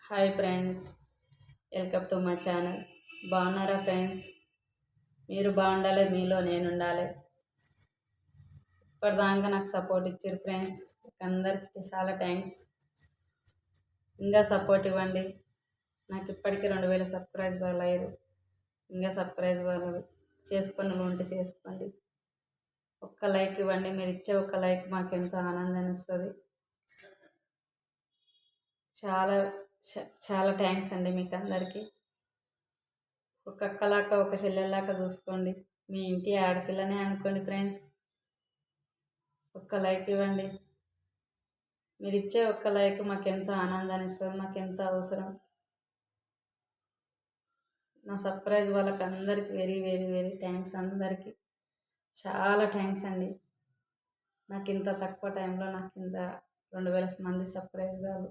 Hi friends, welcome to my channel. బాగున్నారా friends? మీరు బాగుండాలి, మీలో నేను ఉండాలి. ఇప్పటిదాకా నాకు సపోర్ట్ ఇచ్చారు ఫ్రెండ్స్, అందరికీ చాలా థ్యాంక్స్. ఇంకా సపోర్ట్ ఇవ్వండి. నాకు ఇప్పటికీ 2000 సబ్స్క్రైబర్లు అయ్యారు. ఇంకా సబ్స్క్రైబర్ చేసుకుని ఉంటే చేసుకోండి. ఒక్క లైక్ ఇవ్వండి. మీరు ఇచ్చే ఒక్క లైక్ మాకు ఎంతో ఆనందాన్ని ఇస్తుంది. చాలా చాలా థ్యాంక్స్ అండి మీకు అందరికీ. ఒక అక్కలాగా ఒక చెల్లెల్లాగా చూసుకోండి. మీ ఇంటి ఆడపిల్లనే అనుకోండి ఫ్రెండ్స్. ఒక్క లైక్ ఇవ్వండి. మీరు ఇచ్చే ఒక్క లైక్ మాకు ఎంతో ఆనందాన్ని ఇస్తుంది, మాకు ఎంతో అవసరం. నా సర్ప్రైజ్ వాళ్ళకి అందరికీ వెరీ వెరీ వెరీ థ్యాంక్స్. అందరికీ చాలా థ్యాంక్స్ అండి. నాకు ఇంత తక్కువ టైంలో నాకు ఇంత 2000 మంది సర్ప్రైజ్ కాదు.